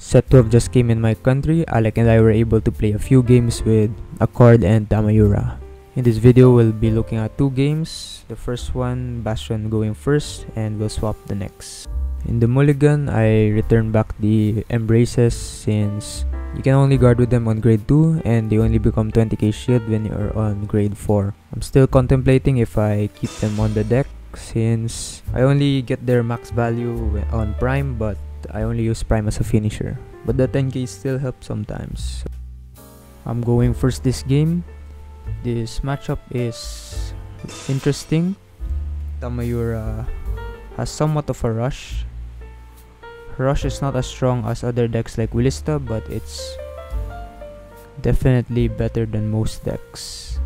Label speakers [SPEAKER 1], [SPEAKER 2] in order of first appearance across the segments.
[SPEAKER 1] Set 12 just came in my country. Alec and I were able to play a few games with Accord and Tamayura. In this video, we'll be looking at two games. The first one, Bastion going first, and we'll swap the next. In the mulligan, I returned back the embraces since you can only guard with them on grade 2 and they only become 20k shield when you're on grade 4. I'm still contemplating if I keep them on the deck since I only get their max value on prime, but I only use prime as a finisher. But the 10k still helps sometimes. I'm going first this game. This matchup is interesting. Tamayura has somewhat of a rush. Rush is not as strong as other decks like Willista, but it's definitely better than most decks.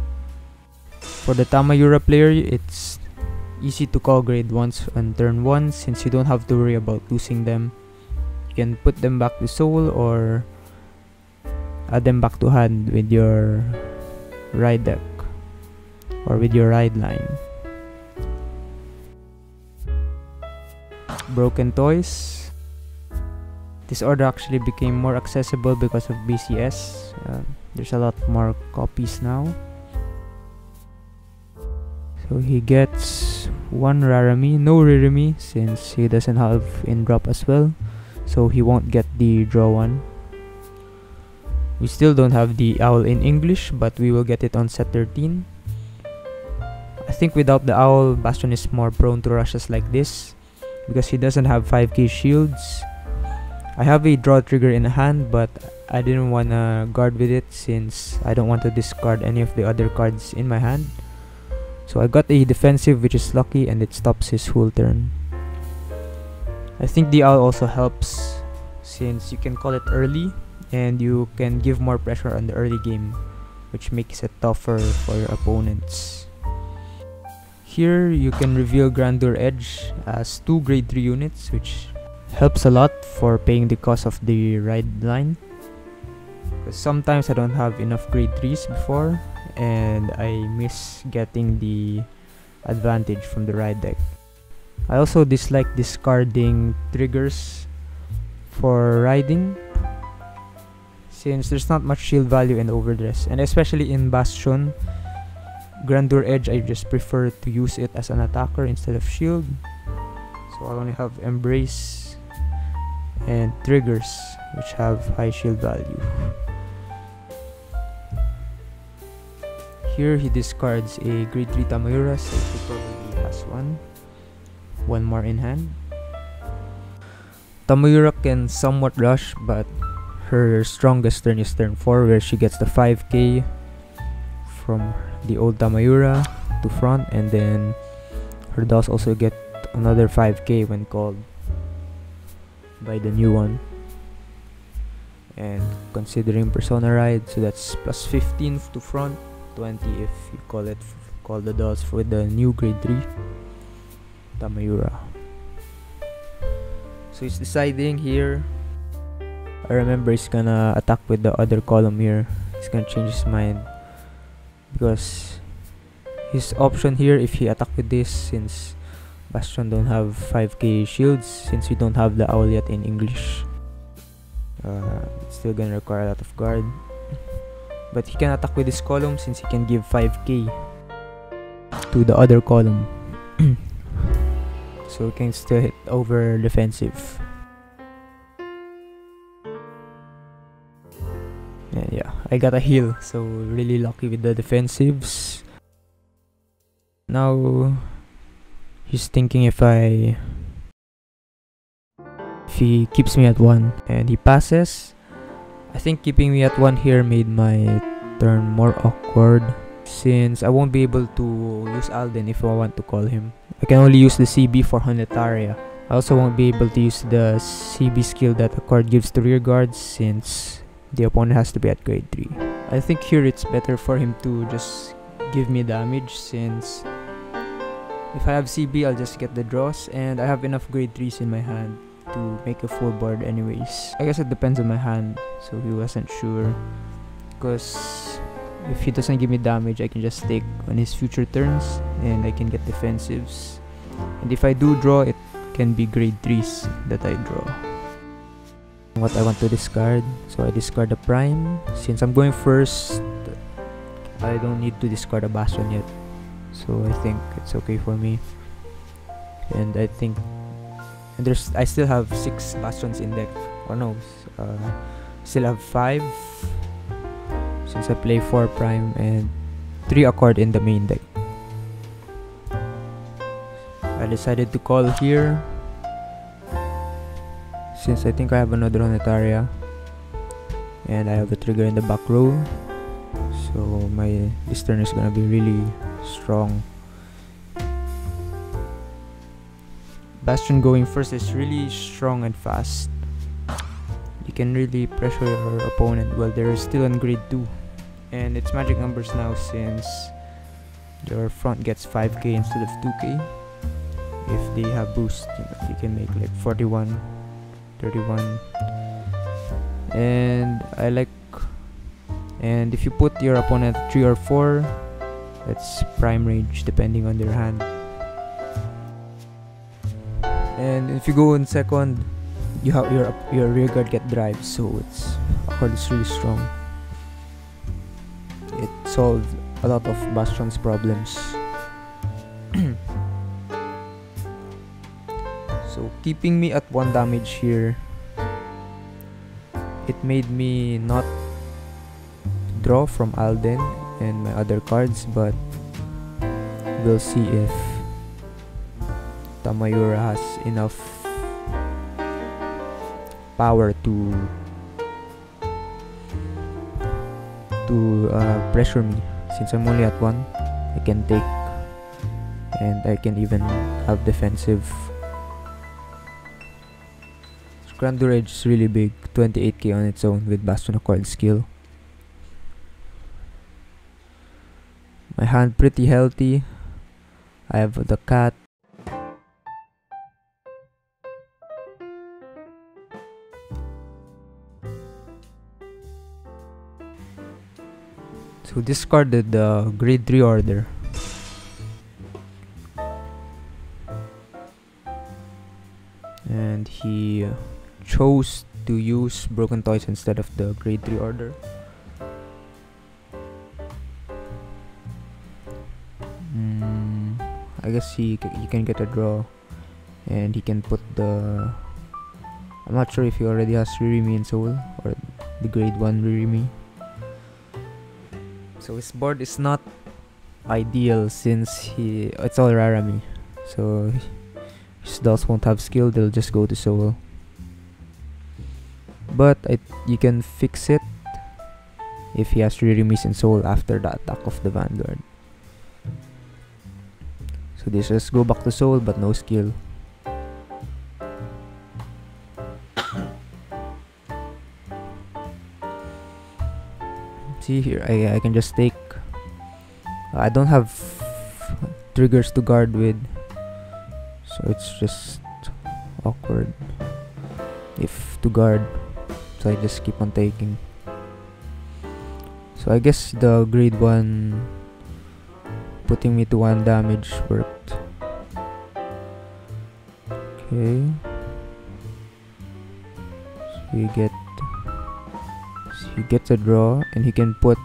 [SPEAKER 1] For the Tamayura player, it's easy to call grade 1s on turn 1 since you don't have to worry about losing them. You can put them back to soul or add them back to hand with your ride deck or with your ride line. Broken toys. This order actually became more accessible because of BCS. There's a lot more copies now. So he gets one Rarami, no Ririmi since he doesn't have in drop as well. So he won't get the draw one. We still don't have the owl in English, but we will get it on set 13. I think without the owl, Bastion is more prone to rushes like this because he doesn't have 5k shields. I have a draw trigger in hand, but I didn't wanna guard with it since I don't want to discard any of the other cards in my hand. So I got a defensive which is lucky and it stops his whole turn. I think the owl also helps since you can call it early and you can give more pressure on the early game, which makes it tougher for your opponents. Here you can reveal Grandeur Edge as 2 grade 3 units, which helps a lot for paying the cost of the ride line. Because sometimes I don't have enough grade 3s before and I miss getting the advantage from the ride deck. I also dislike discarding triggers for riding since there's not much shield value in overdress, and especially in Bastion, Grandeur Edge, I just prefer to use it as an attacker instead of shield. So I only have Embrace and triggers which have high shield value. Here he discards a grade 3 Tamayura, so he probably has one more in hand. Tamayura can somewhat rush, but her strongest turn is turn 4 where she gets the 5k from the old Tamayura to front, and then her does also get another 5k when called by the new one. And considering Persona Ride, so that's plus 15 to front, 20 if you call the dolls for the new grade 3 Tamayura. So he's deciding here. I remember he's gonna attack with the other column here. He's gonna change his mind because his option here, if he attack with this, since Bastion don't have 5k shields, since we don't have the owl yet in English, it's still gonna require a lot of guard. But he can attack with this column since he can give 5k to the other column. So he can still hit over defensive. And yeah, I got a heal, so really lucky with the defensives. Now he's thinking if he keeps me at 1 and he passes. I think keeping me at 1 here made my turn more awkward since I won't be able to use Alden if I want to call him. I can only use the CB for Honetaria. I also won't be able to use the CB skill that Accord gives to rear guards since the opponent has to be at grade 3. I think here it's better for him to just give me damage since if I have CB, I'll just get the draws and I have enough grade 3s in my hand to make a full board anyways. I guess it depends on my hand, so he wasn't sure. Because if he doesn't give me damage, I can just take on his future turns and I can get defensives. And if I do draw, it can be grade 3s that I draw. what I want to discard. So I discard the Prime. Since I'm going first, I don't need to discard a Bastion yet. So I think it's okay for me. And I think I still have 6 Bastions in deck. Or no, still have 5 since I play 4 Prime and 3 Accord in the main deck. I decided to call here since I think I have another Honetaria and I have a trigger in the back row, so this turn is gonna be really strong. Bastion going first is really strong and fast. You can really pressure your opponent while they're still on grade 2, and it's magic numbers now since your front gets 5k instead of 2k. If they have boost, you can make like 41, 31, and if you put your opponent 3 or 4, that's prime range depending on their hand. And if you go in second, you have your rear guard get drive, so it's really strong. It solved a lot of Bastion's problems. So keeping me at 1 damage here, it made me not draw from Alden and my other cards, but we'll see if Tamayura has enough power to pressure me. Since I'm only at 1, I can take, and I can even have defensive. Grand Rage is really big, 28k on its own with Bastion Accord skill. My hand pretty healthy. I have the cat. So discarded the grade 3 order. And he chose to use Broken Toys instead of the grade 3 order. I guess he can get a draw, and he can put the... I'm not sure if he already has Ririmi in Soul or the grade 1 Ririmi. So his board is not ideal since it's all Rarami. So his dolls won't have skill, they'll just go to Soul. But you can fix it if he has Ririmis in Soul after the attack of the Vanguard. So they just go back to Soul but no skill. See here, I can just take. I don't have triggers to guard with, so it's just awkward if to guard. So I just keep on taking. So I guess the grade 1 putting me to 1 damage worked. Okay. So he gets a draw, and he can put...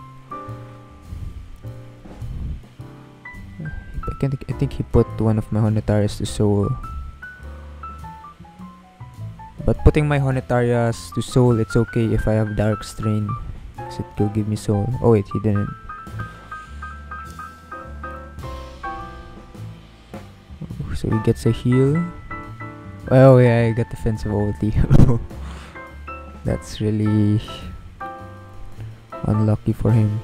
[SPEAKER 1] I think he put one of my Honetarias to Soul. But putting my Honetarias to Soul, it's okay if I have Dark Strain, because it will give me Soul. Oh wait, he didn't. So he gets a heal. Oh yeah, I got defensive OT. That's really unlucky for him.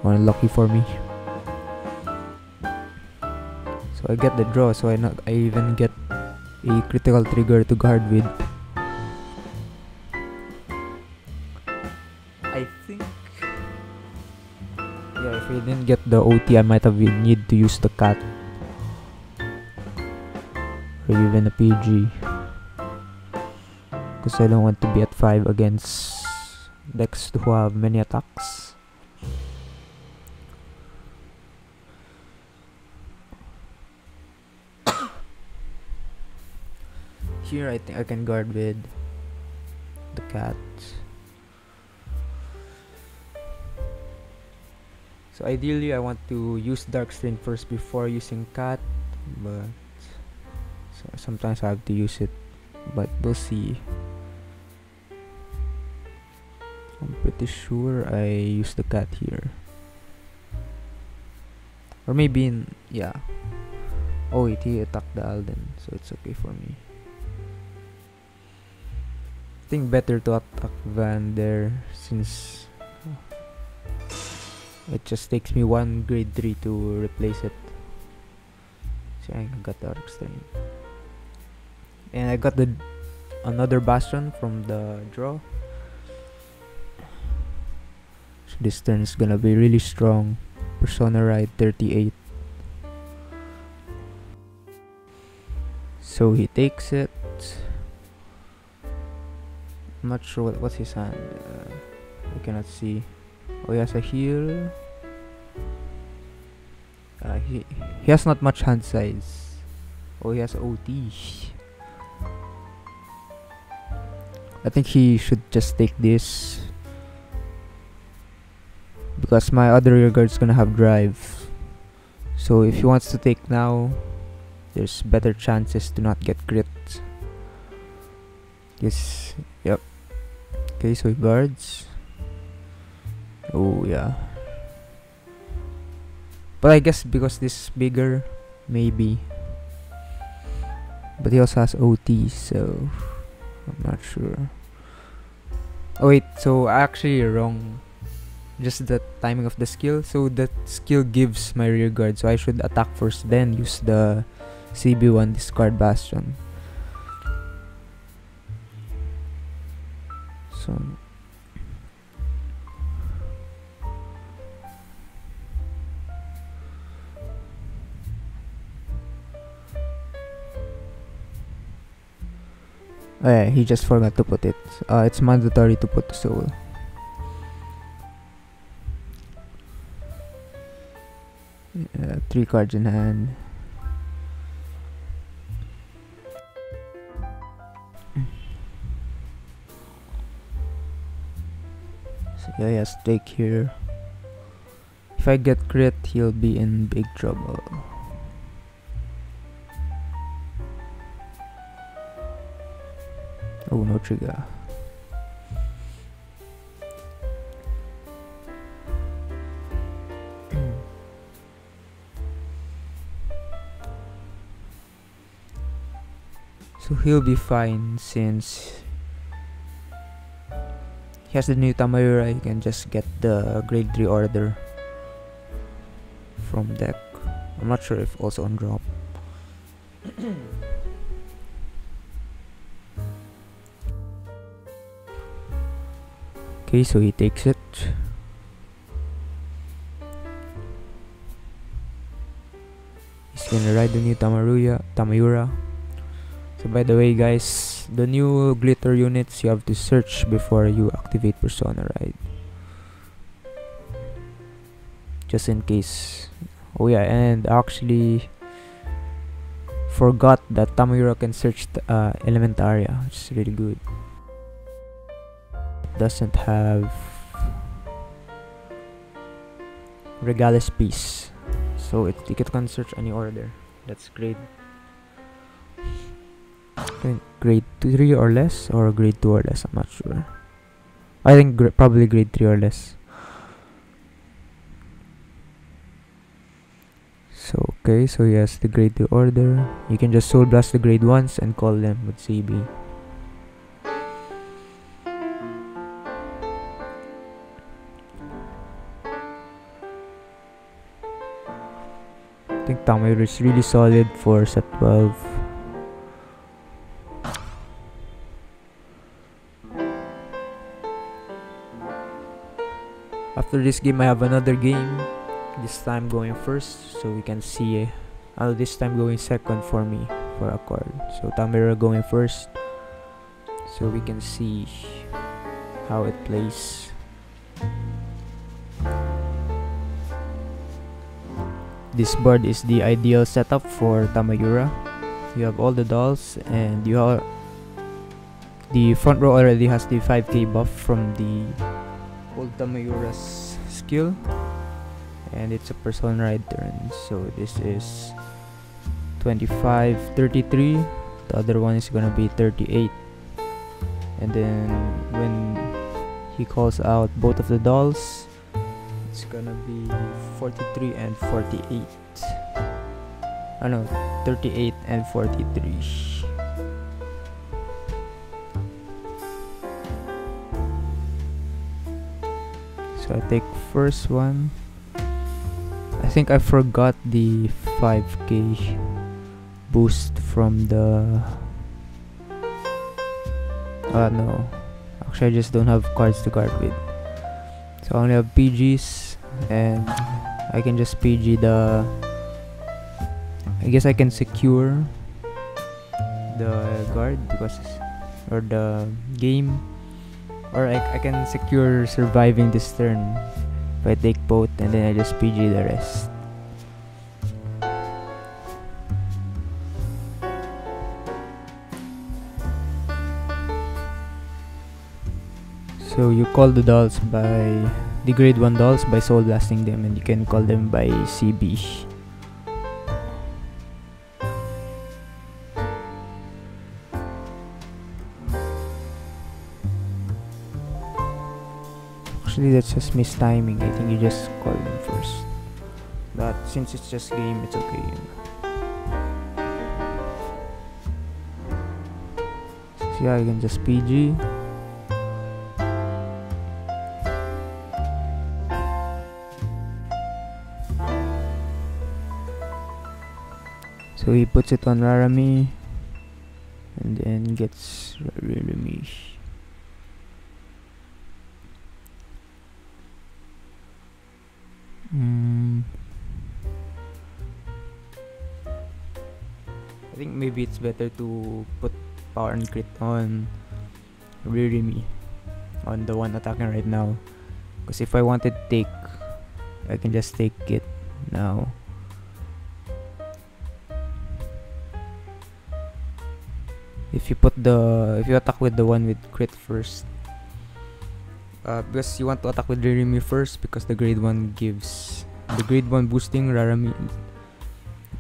[SPEAKER 1] Unlucky for me. So I get the draw, so I even get a critical trigger to guard with. I think, yeah, if I didn't get the OT, I might have need to use the cat or even a PG, because I don't want to be at 5 against decks who have many attacks. here, I think I can guard with the cat. So ideally I want to use Dark Strain first before using cat, but so sometimes I have to use it, but we'll see. I'm pretty sure I use the cat here, or maybe in, yeah. Oh wait, he attacked the Alden, so it's okay for me. I think better to attack Van there, since it just takes me one grade 3 to replace it. So I got the Dark Strain. And I got another Bastion from the draw. So this turn is gonna be really strong. Persona Ride 38. So he takes it. I'm not sure what's his hand. I cannot see. Oh, he has a heal. He has not much hand size. Oh, he has OT. I think he should just take this, because my other rear guard's gonna have drive. So if he wants to take now, there's better chances to not get crit. Yes, yep. Okay, so he guards. Oh yeah. But I guess because this is bigger, maybe. But he also has OT, so I'm not sure. Oh wait, so I actually wrong. Just the timing of the skill. So the skill gives my rear guard, so I should attack first, then use the CB1 discard Bastion. So oh yeah, he just forgot to put it. It's mandatory to put the soul. Yeah, 3 cards in hand. So yeah, he has take here. If I get crit, he'll be in big trouble. Oh, no trigger. So he'll be fine since he has the new Tamayura. He can just get the grade 3 order from deck. I'm not sure if also on drop. Okay, so he takes it. He's gonna ride the new Tamayura. So by the way guys, the new glitter units, you have to search before you activate Persona Ride. Just in case. Oh yeah, and actually forgot that Tamayura can search the Elementaria, which is really good. Doesn't have Regalis Piece, so it can search any order. That's great. Grade 3 or less, or grade 2 or less, I'm not sure. I think probably grade 3 or less. So okay, so he has the grade 2 order. You can just soul blast the grade 1s and call them with CB. I think Tamayura is really solid for set 12. After this game, I have another game. This time going first, so we can see. This time going second for me for a card. So Tamayura going first, so we can see how it plays. This board is the ideal setup for Tamayura. You have all the dolls, and you The front row already has the 5k buff from the old Tamayura's skill, and it's a persona ride turn. So this is 25, 33. The other one is gonna be 38. And then when he calls out both of the dolls, it's gonna be 43 and 48. Oh no, 38 and 43. So I take first one. I think I forgot the 5k boost from the... no. Actually, I just don't have cards to guard with. So I only have PGs, and I can just PG the... I guess I can secure the guard because... or the game. Or I can secure surviving this turn if I take both, and then I just PG the rest. So you call the dolls by the grade 1 dolls by soul blasting them, and you can call them by CB. Actually, that's just mistiming. I think you just call them first. But since it's just game, it's okay. So yeah, you can just PG. So he puts it on Rarami, and then gets Rarami. I think maybe it's better to put power and crit on Rarami, on the one attacking right now. Because if I wanted to take, I can just take it now. If you attack with the one with crit first, because you want to attack with Rarami first, because the grade 1 gives the grade 1 boosting Rarami.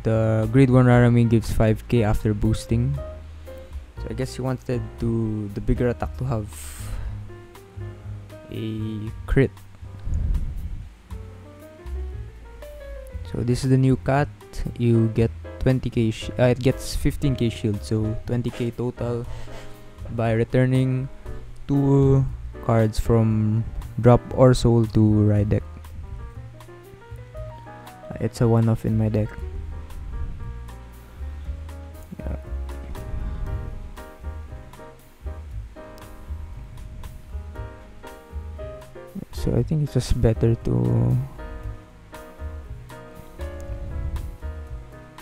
[SPEAKER 1] The grade 1 Rarami gives 5k after boosting. So I guess you wanted the bigger attack to have a crit. So this is the new cat. You get 20k. It gets 15k shield, so 20k total by returning 2 cards from drop or soul to ride deck. It's a one-off in my deck. Yeah. So I think it's just better to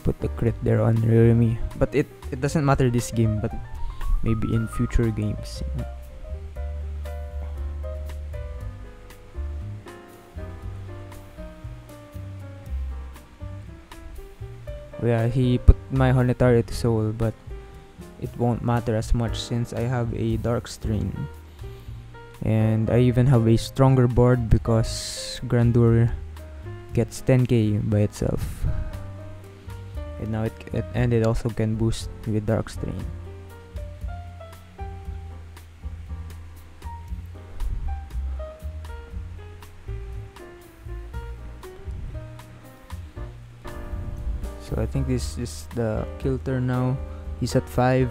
[SPEAKER 1] put the crit there on Rarami, but it doesn't matter this game, but maybe in future games. Yeah, he put my Honetari to soul, but it won't matter as much since I have a Dark Strain, and I even have a stronger board because Grandeur gets 10k by itself. And now it also can boost with Dark Strain. So I think this is the kill turn now. He's at 5.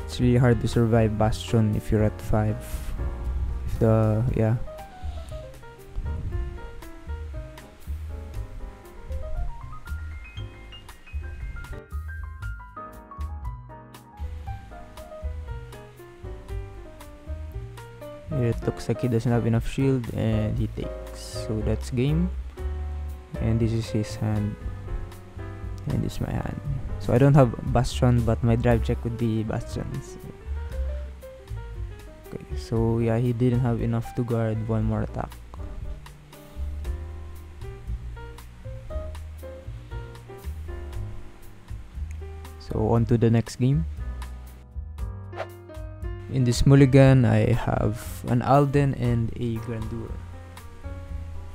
[SPEAKER 1] It's really hard to survive Bastion if you're at 5. Yeah. It looks like he doesn't have enough shield, and he takes. So that's game. And this is his hand. And this is my hand. So I don't have Bastion, but my drive check would be Bastions. Okay, so yeah, he didn't have enough to guard one more attack. So on to the next game. In this mulligan, I have an Alden and a Grandeur.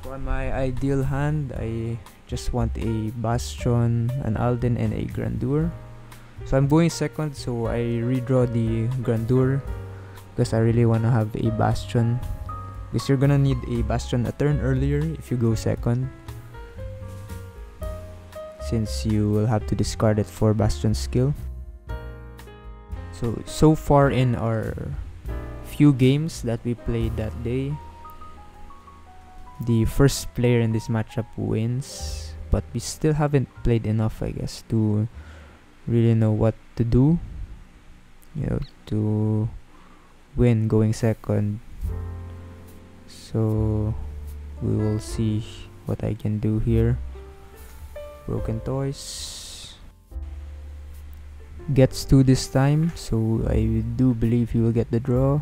[SPEAKER 1] For my ideal hand, I just want a Bastion, an Alden, and a Grandeur. So I'm going second, so I redraw the Grandeur because I really want to have a Bastion. Because you're gonna need a Bastion a turn earlier if you go second, since you will have to discard it for Bastion skill. So far in our few games that we played that day, the first player in this matchup wins, but we still haven't played enough, I guess, to really know what to do, to win going second. So we will see what I can do here. Broken Toys gets 2 this time, so I do believe he will get the draw.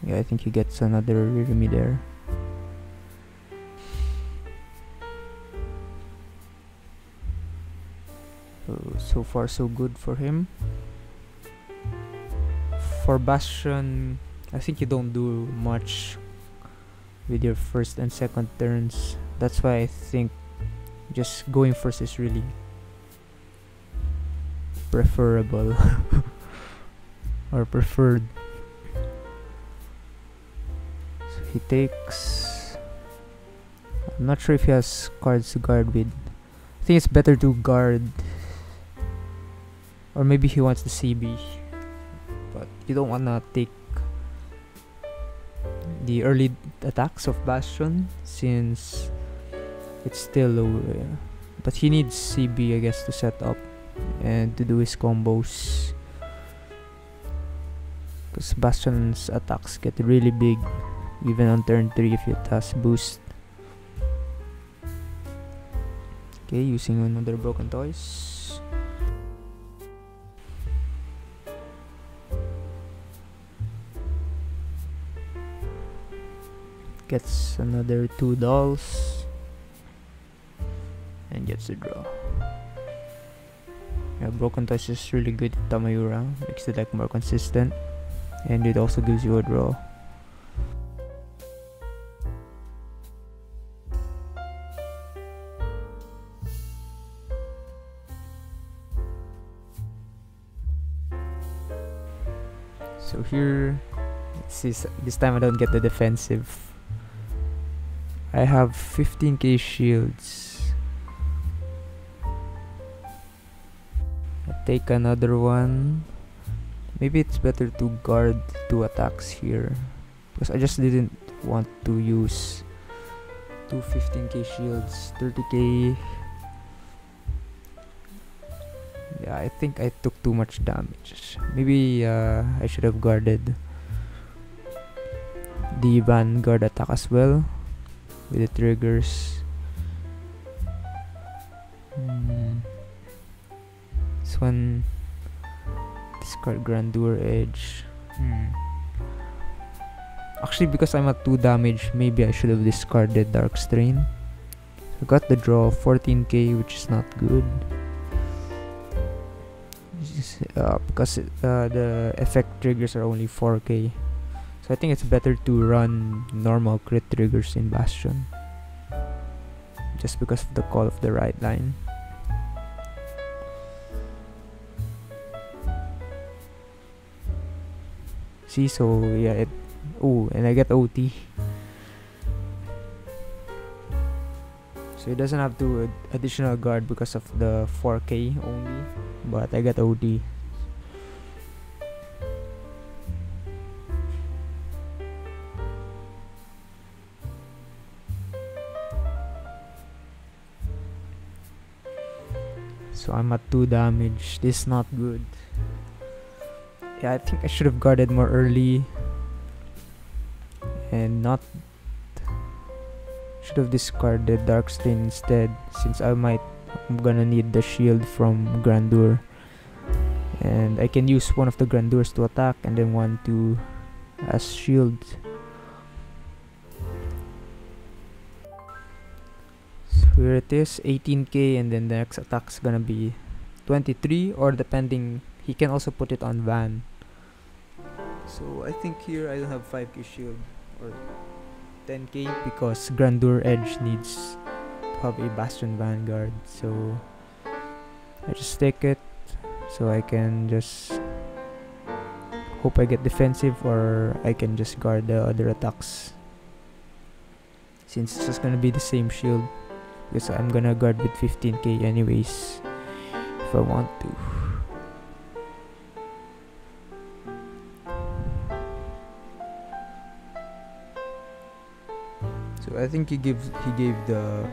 [SPEAKER 1] Yeah, I think he gets another Ririmi there. So far so good for him. For Bastion, I think you don't do much with your first and second turns. That's why I think just going first is really preferable or preferred. So he takes, I'm not sure if he has cards to guard with. I think it's better to guard, or maybe he wants the CB, but you don't wanna take the early attacks of Bastion since it's still low. But he needs CB, I guess, to set up and to do his combos, because Bastion's attacks get really big even on turn 3 if it has boost. Okay, using another Broken Toys. Gets another 2 dolls and gets a draw. Yeah, Broken Toys is really good at Tamayura, makes the deck more consistent, and it also gives you a draw. So here, this time I don't get the defensive. I have 15k shields. I take another one. Maybe it's better to guard 2 attacks here, because I just didn't want to use 2 15k shields. 30k. Yeah, I think I took too much damage. Maybe I should have guarded the Vanguard attack as well with the triggers. This one, discard Grandeur Edge. Actually, because I'm at 2 damage, maybe I should have discarded Dark Strain. I got the draw 14k, which is not good. Because the effect triggers are only 4k, so I think it's better to run normal crit triggers in Bastion, just because of the call of the right line. See, so yeah, and I get OT. So it doesn't have to additional guard because of the 4k only, but I get OD. So I'm at 2 damage. This is not good. Yeah, I think I should have guarded more early and not should have discarded Dark Strain instead, since I'm gonna need the shield from Grandeur, and I can use one of the Grandeurs to attack and then one to as shield. So here it is, 18k, and then the next attack's gonna be 23, or depending, he can also put it on Van. So I think here I don't have 5k shield or 10k because Grandeur Edge needs to have a Bastion Vanguard. So I just take it so I can just hope I get defensive, or I can just guard the other attacks, since it's just gonna be the same shield, because I'm gonna guard with 15k anyways if I want to. So I think he gave the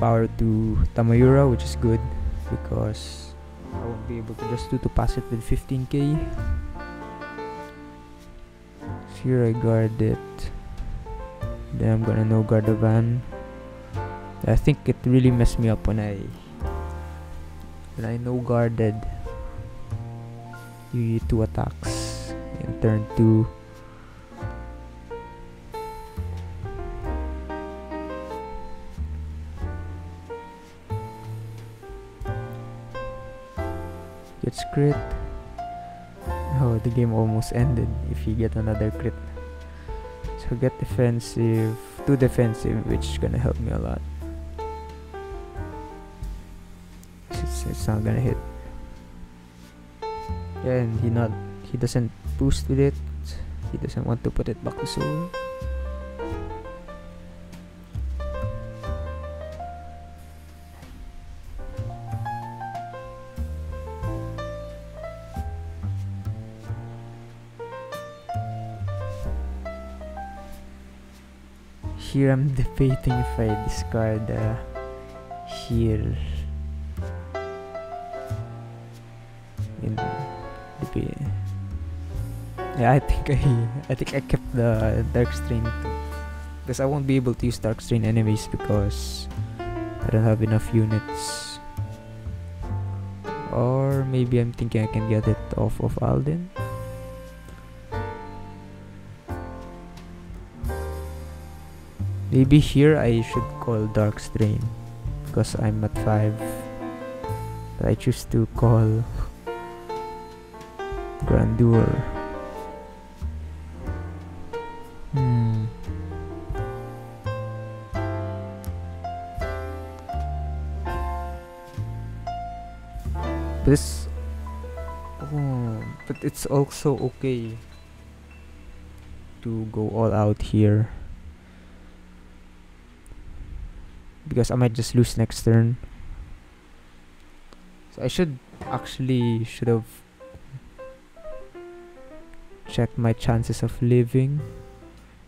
[SPEAKER 1] power to Tamayura, which is good because I won't be able to just to pass it with 15k. So here I guard it. Then I'm gonna no guard the van. I think it really messed me up when I no guarded the 2 attacks in turn 2. Gets crit. Oh, the game almost ended if you get another crit. So get defensive, 2 defensive, which is gonna help me a lot. It's not gonna hit. Yeah, and he doesn't boost with it. He doesn't want to put it back to soul. Here I'm debating if I discard here. Yeah, I think I kept the Dark Strain too, because I won't be able to use Dark Strain anyways because I don't have enough units. Or maybe I'm thinking I can get it off of Alden. Maybe here I should call Dark Strain because I'm at 5. But I choose to call Grandeur. But it's also okay to go all out here, because I might just lose next turn. So I should have checked my chances of living,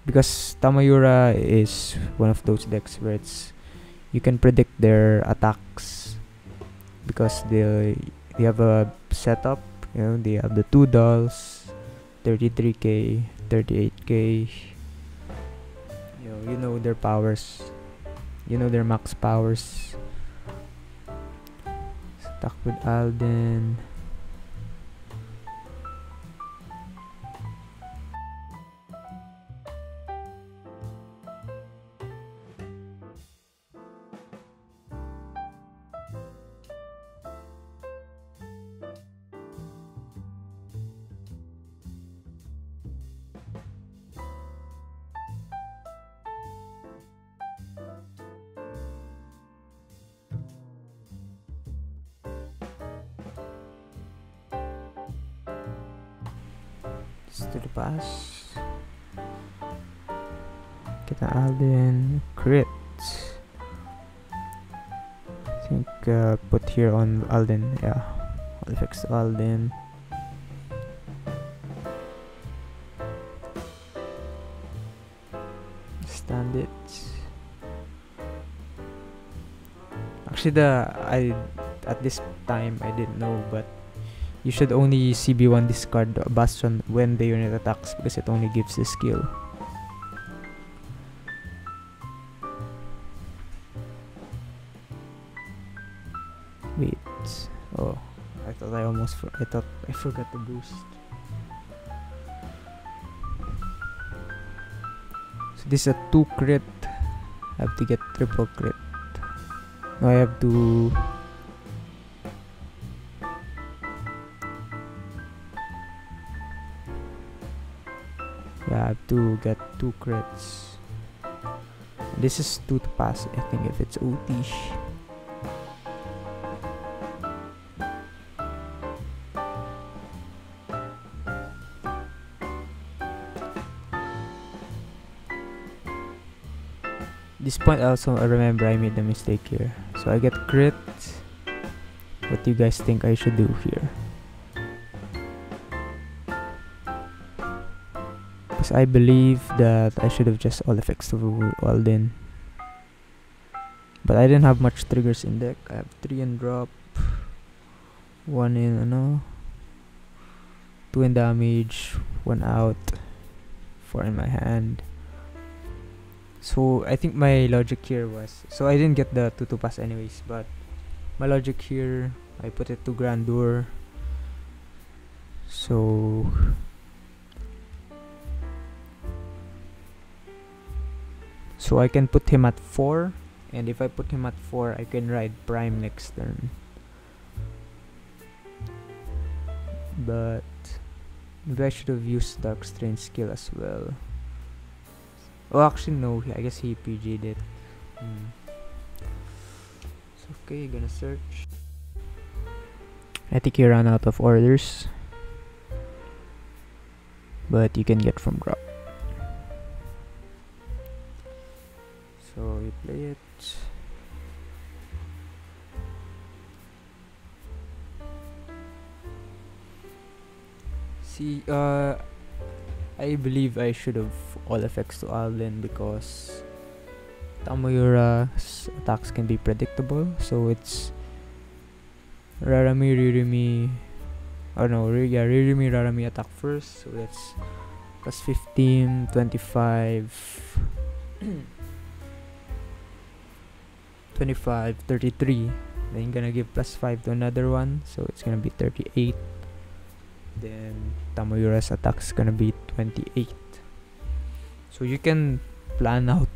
[SPEAKER 1] because Tamayura is one of those decks where you can predict their attacks because they have a setup. You know, they have the 2 dolls, 33k, 38k. You know their powers. You know their max powers. Stuck with Alden. To the pass. Get an Alden crit. I think put here on Alden. Yeah, I'll fix Alden. Stand it. Actually, at this time I didn't know, but you should only CB1 discard Bastion when the unit attacks because it only gives the skill. Wait. Oh, I thought I forgot to boost. So this is a 2 crit. I have to get triple crit. Now I have to I have to get 2 crits. This is 2 to pass, I think, if it's OT. This point also, I remember I made a mistake here. So I get crit. What do you guys think I should do here? Because I believe that I should have just all effects all in. But I didn't have much triggers in deck. I have 3 in drop, 1 in 2 in damage, 1 out, 4 in my hand. So I think my logic here was, so I didn't get the 2 pass anyways, but my logic here, I put it to Grandeur. So I can put him at 4, and if I put him at 4, I can ride Prime next turn. But maybe I should have used Dark Strain skill as well. Oh, actually no, I guess he PG'd it. It's okay, gonna search. I think he ran out of orders, but you can get from drop. So you play it. See, I believe I should have all effects to Alden because Tamayura's attacks can be predictable. So it's Rarami, Ririmi, Ririmi, Rarami attack first. So that's plus 15, 25, 25, 33. Then you're gonna give plus 5 to another one. So it's gonna be 38. Then Tamayura's attack is gonna be 28. So you can plan out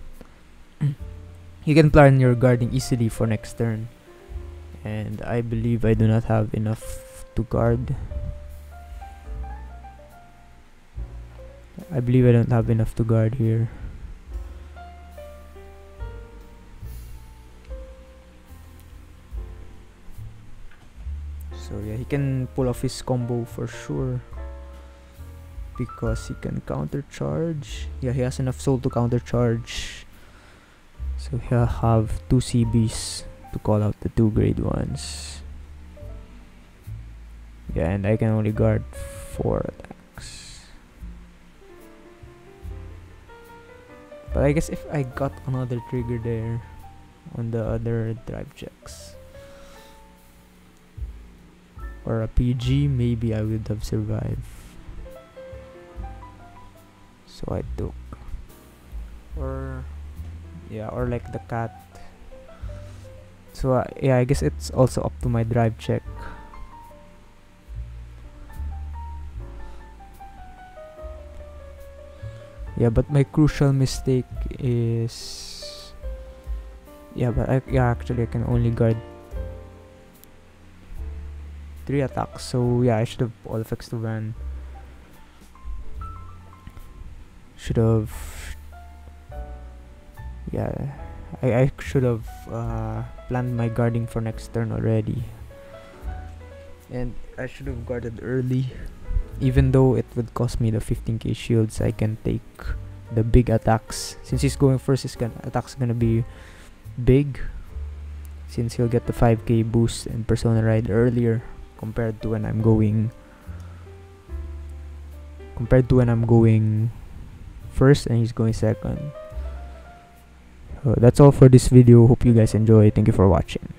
[SPEAKER 1] you can plan your guarding easily for next turn, and I believe I do not have enough to guard. I believe I don't have enough to guard here. So yeah, he can pull off his combo for sure because he can counter charge. Yeah, he has enough soul to counter charge. So he'll have 2 CBs to call out the 2 grade 1s. Yeah, and I can only guard 4 attacks. But I guess if I got another trigger there on the other drive checks or a PG, maybe I would have survived. So I took, or like the cat. So yeah, I guess it's also up to my drive check. Yeah, but my crucial mistake is actually I can only guard 3 attacks. So yeah, I should have all effects to Van. Should have, I should have planned my guarding for next turn already, and I should have guarded early. Even though it would cost me the 15k shields, I can take the big attacks. Since he's going first, his attacks gonna be big, since he'll get the 5k boost and Persona Ride earlier compared to when I'm going first and he's going second. So that's all for this video. Hope you guys enjoy. Thank you for watching.